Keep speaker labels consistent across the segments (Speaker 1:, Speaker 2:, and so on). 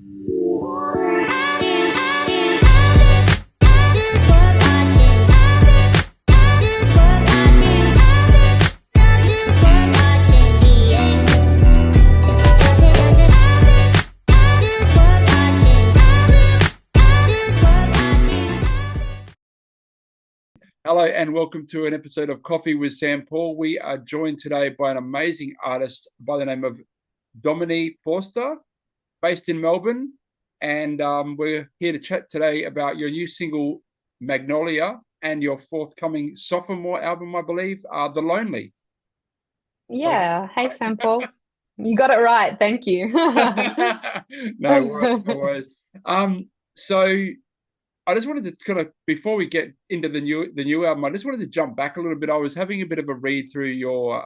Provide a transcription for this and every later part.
Speaker 1: Hello and welcome to an episode of Coffee with SamPaul. We are joined today by an amazing artist by the name of Domini Forster, based in Melbourne. And we're here to chat today about your new single, Magnolia, and your forthcoming sophomore album, I believe, The Lonely.
Speaker 2: Yeah. Hey, SamPaul. You got it right. Thank you.
Speaker 1: No worries, no worries. So I just wanted to kind of, before we get into the new album, I just wanted to jump back a little bit. I was having a bit of a read through your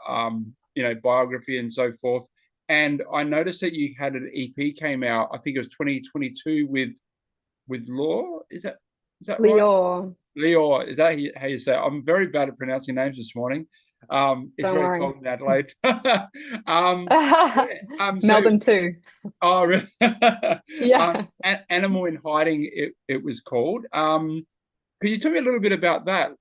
Speaker 1: biography and so forth, and I noticed that you had an EP came out. I think it was 2022 with Lior. Is that right?
Speaker 2: Lior,
Speaker 1: Lior. Is that how you say it? I'm very bad at pronouncing names this morning. It's
Speaker 2: don't
Speaker 1: very
Speaker 2: worry.
Speaker 1: cold in Adelaide. Yeah, so
Speaker 2: Melbourne too.
Speaker 1: oh, really?
Speaker 2: Yeah.
Speaker 1: Animal in Hiding, it was called. Could you tell me a little bit about that?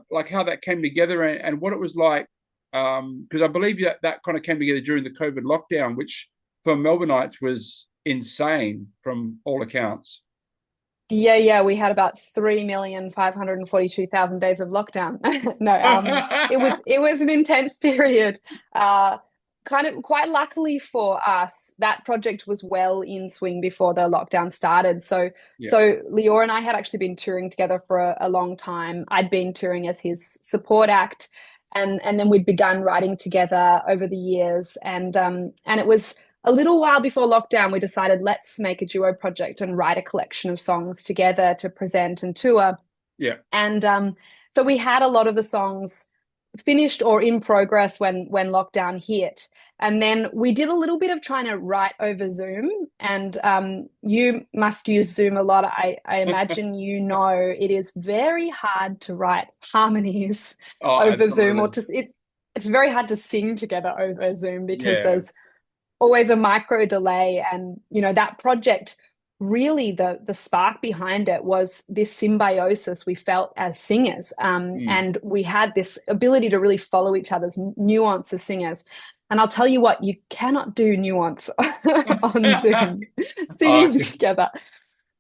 Speaker 1: Like how that came together and what it was like? Because I believe that kind of came together during the COVID lockdown, which for Melbourneites was insane from all accounts.
Speaker 2: Yeah. We had about 3,542,000 days of lockdown. No, it was an intense period. Kind of quite luckily for us, that project was well in swing before the lockdown started. So
Speaker 1: Yeah,
Speaker 2: so Lior and I had actually been touring together for a long time. I'd been touring as his support act, and then we'd begun writing together over the years. And it was a little while before lockdown, we decided let's make a duo project and write a collection of songs together to present and tour.
Speaker 1: yeah.
Speaker 2: And so we had a lot of the songs finished or in progress when lockdown hit. And then we did a little bit of trying to write over Zoom. And you must use Zoom a lot. I imagine you know it is very hard to write harmonies
Speaker 1: Oh,
Speaker 2: over Zoom, or
Speaker 1: absolutely.
Speaker 2: it's very hard to sing together over Zoom because
Speaker 1: Yeah,
Speaker 2: there's always a micro delay. And that project, really the spark behind it was this symbiosis we felt as singers,
Speaker 1: mm.
Speaker 2: and we had this ability to really follow each other's nuance as singers. And I'll tell you what, you cannot do nuance on Zoom
Speaker 1: Oh,
Speaker 2: singing together.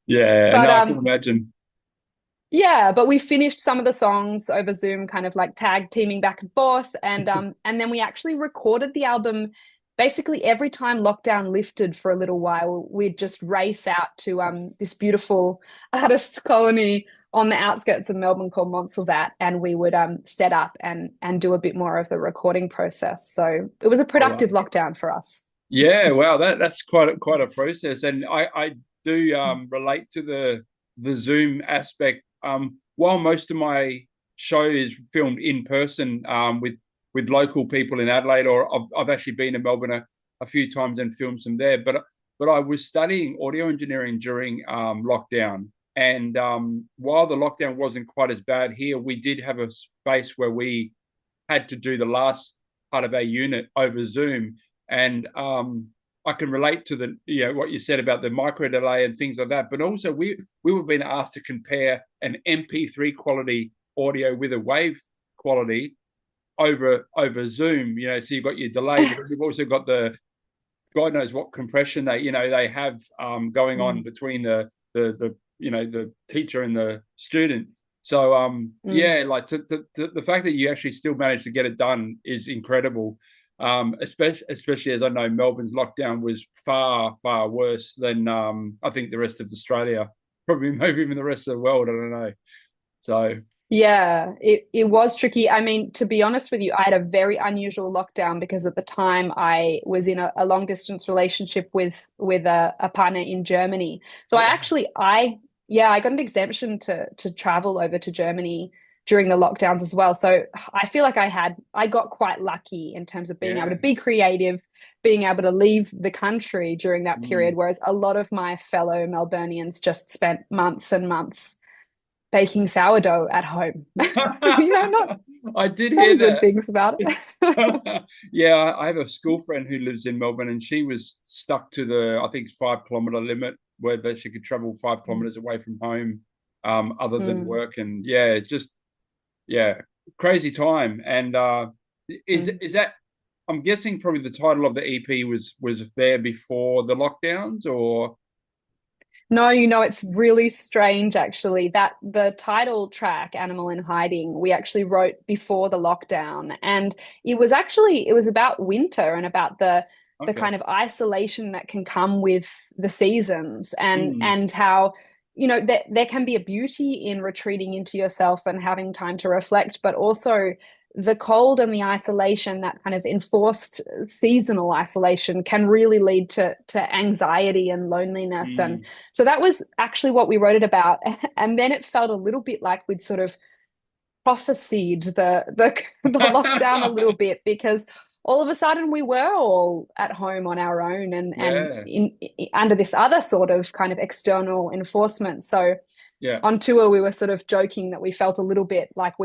Speaker 1: yeah,
Speaker 2: But
Speaker 1: no, I can imagine.
Speaker 2: yeah, but we finished some of the songs over Zoom, kind of like tag teaming back and forth, and then we actually recorded the album. Basically, every time lockdown lifted for a little while, we'd just race out to this beautiful artists colony on the outskirts of Melbourne called Montsalvat, and we would set up and do a bit more of the recording process. So it was a
Speaker 1: Oh, wow.
Speaker 2: productive lockdown for us.
Speaker 1: Yeah, wow, that's quite a process, and I do relate to the Zoom aspect. While most of my show is filmed in person with local people in Adelaide, or I've actually been to Melbourne a few times and filmed some there, but I was studying audio engineering during lockdown, and while the lockdown wasn't quite as bad here, we did have a space where we had to do the last part of our unit over Zoom. And I can relate to what you said about the micro delay and things like that. But also we were being asked to compare an MP3 quality audio with a wave quality over Zoom. So you've got your delay, but you've also got the God knows what compression they have going on
Speaker 2: Mm,
Speaker 1: between the teacher and the student. So
Speaker 2: mm.
Speaker 1: yeah, like the fact that you actually still managed to get it done is incredible. Especially as I know Melbourne's lockdown was far worse than I think the rest of Australia, probably maybe even the rest of the world. I don't know. So
Speaker 2: Yeah, it was tricky. I mean, to be honest with you, I had a very unusual lockdown because at the time I was in a long distance relationship with a partner in Germany. So
Speaker 1: oh
Speaker 2: I
Speaker 1: wow,
Speaker 2: actually I got an exemption to travel over to Germany during the lockdowns as well. So I feel like I got quite lucky in terms of being able
Speaker 1: yeah,
Speaker 2: to be creative, being able to leave the country during that period,
Speaker 1: mm,
Speaker 2: whereas a lot of my fellow Melburnians just spent months and months baking sourdough at home. Not
Speaker 1: I did
Speaker 2: some
Speaker 1: hear
Speaker 2: good
Speaker 1: that.
Speaker 2: things about it.
Speaker 1: Yeah, I have a school friend who lives in Melbourne, and she was stuck to the, I think, 5 kilometer limit, where that she could travel 5 kilometers away from home, other than
Speaker 2: Mm,
Speaker 1: work. And yeah, it's just, yeah, crazy time. And
Speaker 2: mm.
Speaker 1: is that, I'm guessing probably the title of the EP was there before the lockdowns, or
Speaker 2: No, it's really strange actually that the title track, Animal in Hiding, we actually wrote before the lockdown. And it was about winter and about the
Speaker 1: okay.
Speaker 2: kind of isolation that can come with the seasons
Speaker 1: Mm,
Speaker 2: and how, there can be a beauty in retreating into yourself and having time to reflect, but also the cold and the isolation, that kind of enforced seasonal isolation, can really lead to anxiety and loneliness. And
Speaker 1: mm.
Speaker 2: so that was actually what we wrote it about. And then it felt a little bit like we'd sort of prophesied the lockdown a little bit, because all of a sudden we were all at home on our own and
Speaker 1: Yeah,
Speaker 2: under this other sort of kind of external enforcement. So
Speaker 1: yeah,
Speaker 2: on tour we were sort of joking that we felt a little bit like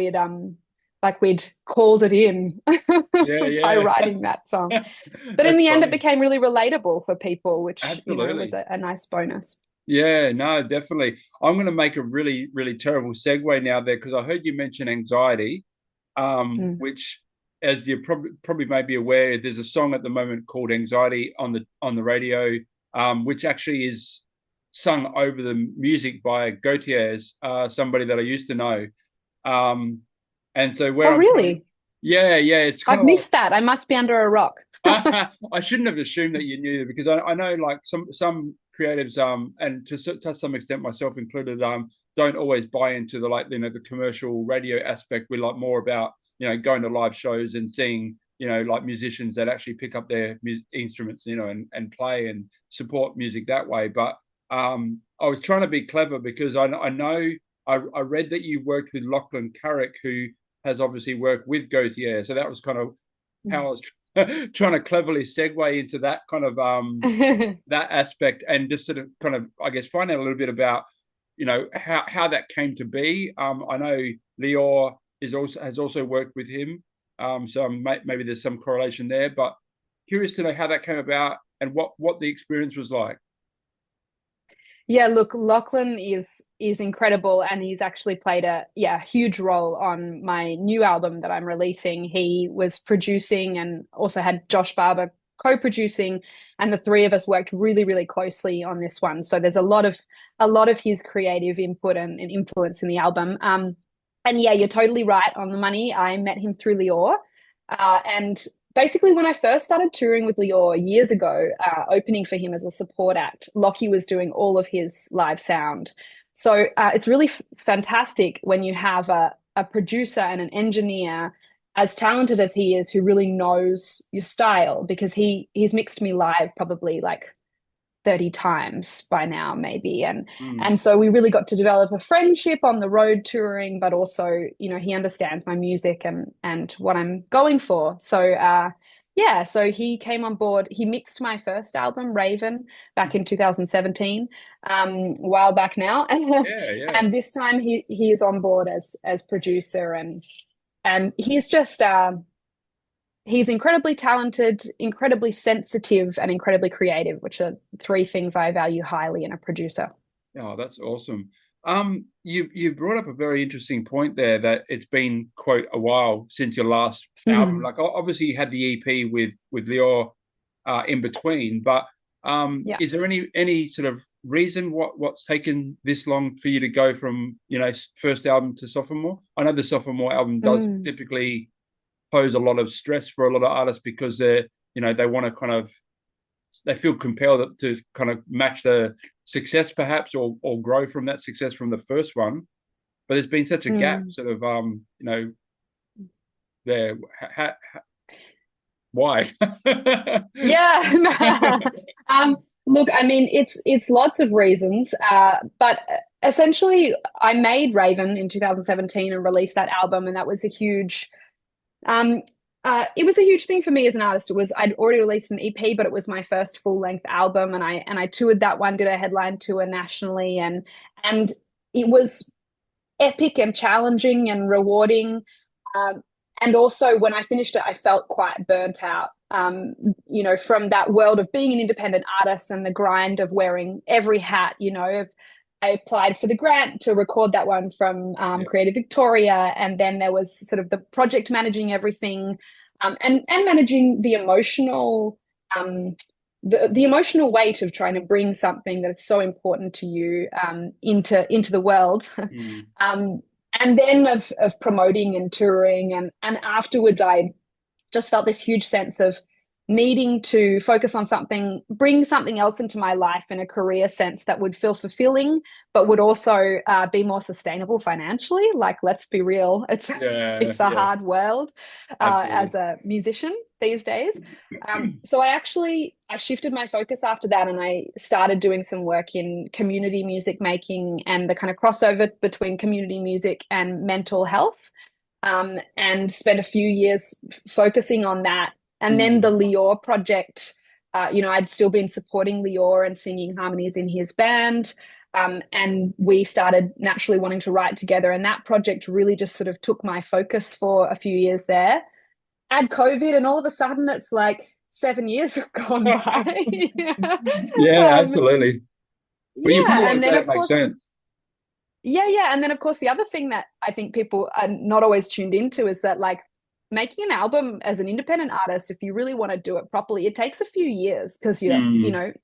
Speaker 2: we'd called it in
Speaker 1: yeah,
Speaker 2: by
Speaker 1: yeah.
Speaker 2: writing that song. But in
Speaker 1: That's
Speaker 2: the end, it
Speaker 1: funny.
Speaker 2: became really relatable for people, which, was
Speaker 1: Absolutely.
Speaker 2: a nice bonus.
Speaker 1: Yeah, no, definitely. I'm going to make a really, really terrible segue now there, because I heard you mention anxiety,
Speaker 2: Mm.
Speaker 1: which, as you probably may be aware, there's a song at the moment called "Anxiety" on the radio, which actually is sung over the music by Gautier's, somebody that I used to know. Um, and so where
Speaker 2: Oh,
Speaker 1: I'm trying,
Speaker 2: really?
Speaker 1: yeah, yeah, it's kind
Speaker 2: I've
Speaker 1: of like,
Speaker 2: missed that. I must be under a rock.
Speaker 1: I shouldn't have assumed that you knew, because I know like some creatives, and to some extent myself included, don't always buy into the, like, the commercial radio aspect. We like more about, going to live shows and seeing, like musicians that actually pick up their instruments, and play and support music that way. But I was trying to be clever, because I know I read that you worked with Lachlan Carrick, who has obviously worked with Gautier, so that was kind of how I was trying to cleverly segue into that kind of that aspect, and just sort of kind of, I guess, find out a little bit about, how that came to be. I know Lior has also worked with him, so maybe there's some correlation there. But curious to know how that came about and what the experience was like.
Speaker 2: Yeah, look, Lachlan is incredible, and he's actually played a huge role on my new album that I'm releasing. He was producing and also had Josh Barber co-producing, and the three of us worked really, really closely on this one. So there's a lot of his creative input and influence in the album. And yeah, you're totally right on the money. I met him through Lior, and basically when I first started touring with Lior years ago, opening for him as a support act, Lockie was doing all of his live sound. So it's really fantastic when you have a producer and an engineer as talented as he is, who really knows your style, because he's mixed me live probably like 30 times by now, maybe.
Speaker 1: Mm.
Speaker 2: And so we really got to develop a friendship on the road touring, but also, he understands my music and what I'm going for. So yeah, so he came on board. He mixed my first album, Raven, back in 2017, a while back now.
Speaker 1: Yeah, yeah.
Speaker 2: And this time he is on board as producer, and he's incredibly talented, incredibly sensitive, and incredibly creative, which are three things I value highly in a producer.
Speaker 1: Oh, that's awesome. You brought up a very interesting point there, that it's been, quote, a while since your last album.
Speaker 2: Mm.
Speaker 1: Like, obviously you had the EP with Lior, in between, but
Speaker 2: Yeah.
Speaker 1: is there any sort of reason what's taken this long for you to go from, first album to sophomore? I know the sophomore album does
Speaker 2: Mm.
Speaker 1: typically pose a lot of stress for a lot of artists, because they want to kind of, they feel compelled to kind of match the success, perhaps, or grow from that success from the first one. But there's been such a gap,
Speaker 2: Mm.
Speaker 1: sort of, there. Why?
Speaker 2: Yeah. Look, I mean, it's lots of reasons, but essentially, I made Raven in 2017 and released that album, and that was a huge Um, it was a huge thing for me as an artist. I'd already released an EP, but it was my first full length album, and I toured that one, did a headline tour nationally, and it was epic and challenging and rewarding. Um, and also, when I finished it, I felt quite burnt out. From that world of being an independent artist and the grind of wearing every hat. I applied for the grant to record that one from
Speaker 1: Yeah.
Speaker 2: Creative Victoria, and then there was sort of the project managing everything, and managing the emotional the emotional weight of trying to bring something that's so important to you into the world.
Speaker 1: Mm.
Speaker 2: um, and then of promoting and touring, and afterwards I just felt this huge sense of needing to focus on something, bring something else into my life in a career sense that would feel fulfilling, but would also be more sustainable financially. Like, let's be real, it's
Speaker 1: Yeah.
Speaker 2: it's a
Speaker 1: Yeah.
Speaker 2: hard world
Speaker 1: Absolutely.
Speaker 2: as a musician these days. So I shifted my focus after that, and I started doing some work in community music making and the kind of crossover between community music and mental health, and spent a few years focusing on that. And then the
Speaker 1: Mm.
Speaker 2: Lior project, I'd still been supporting Lior and singing harmonies in his band. And we started naturally wanting to write together. And that project really just sort of took my focus for a few years there. Add COVID, and all of a sudden it's like 7 years have gone by.
Speaker 1: Yeah,
Speaker 2: um,
Speaker 1: absolutely. When you put it
Speaker 2: yeah.
Speaker 1: like
Speaker 2: And then,
Speaker 1: that, it
Speaker 2: of
Speaker 1: makes
Speaker 2: course,
Speaker 1: sense.
Speaker 2: yeah, yeah. And then, of course, the other thing that I think people are not always tuned into is that, like, making an album as an independent artist, if you really want to do it properly, it takes a few years because
Speaker 1: Mm.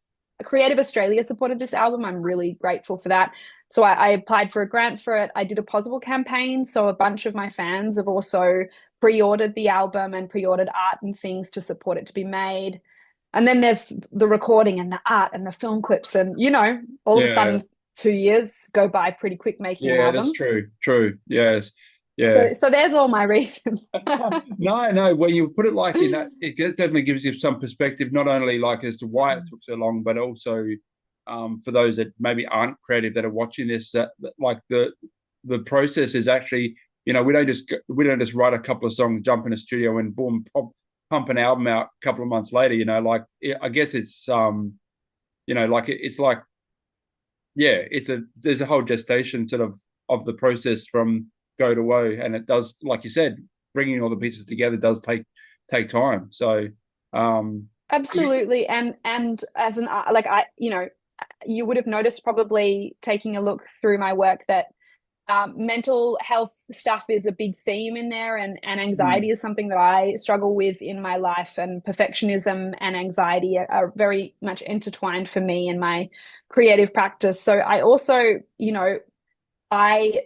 Speaker 2: Creative Australia supported this album. I'm really grateful for that. So I applied for a grant for it. I did a possible campaign. So a bunch of my fans have also pre-ordered the album and pre-ordered art and things to support it to be made. And then there's the recording and the art and the film clips. And, all of a
Speaker 1: Yeah.
Speaker 2: sudden, 2 years go by pretty quick making an
Speaker 1: Yeah, that's
Speaker 2: album.
Speaker 1: true. True. Yes. Yeah.
Speaker 2: So there's all my reasons.
Speaker 1: No, no. When you put it like in that, it definitely gives you some perspective, not only like as to why it took so long, but also for those that maybe aren't creative that are watching this, that like the process is actually, we don't just write a couple of songs, jump in a studio, and boom, pump an album out a couple of months later. I guess it's it's like, yeah, there's a whole gestation sort of the process from go to woe, and it does, like you said, bringing all the pieces together does take time. So, um,
Speaker 2: Absolutely. And as an like I, you would have noticed probably taking a look through my work that mental health stuff is a big theme in there, and
Speaker 1: mm,
Speaker 2: anxiety is something that I struggle with in my life, and perfectionism and anxiety are very much intertwined for me in my creative practice. So I also, I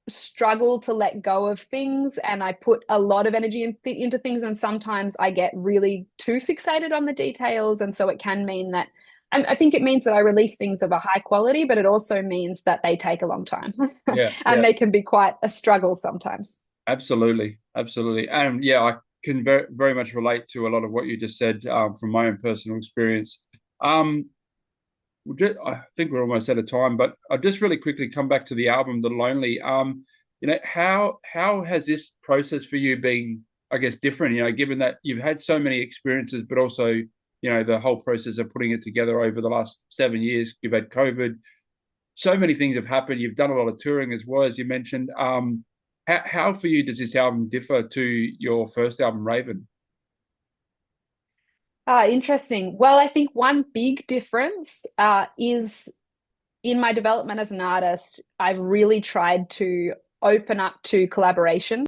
Speaker 2: struggle to let go of things, and I put a lot of energy into things, and sometimes I get really too fixated on the details, and so it can mean that I think it means that I release things of a high quality, but it also means that they take a long time
Speaker 1: yeah,
Speaker 2: and
Speaker 1: yeah,
Speaker 2: they can be quite a struggle sometimes.
Speaker 1: absolutely, absolutely, and yeah, I can very much relate to a lot of what you just said from my own personal experience. Um, I think we're almost out of time, but I'll just really quickly come back to the album, The Lonely. How has this process for you been, I guess, different? Given that you've had so many experiences, but also, the whole process of putting it together over the last 7 years. You've had COVID, so many things have happened. You've done a lot of touring as well, as you mentioned. How for you does this album differ to your first album, Raven?
Speaker 2: Interesting. Well, I think one big difference is in my development as an artist, I've really tried to open up to collaboration.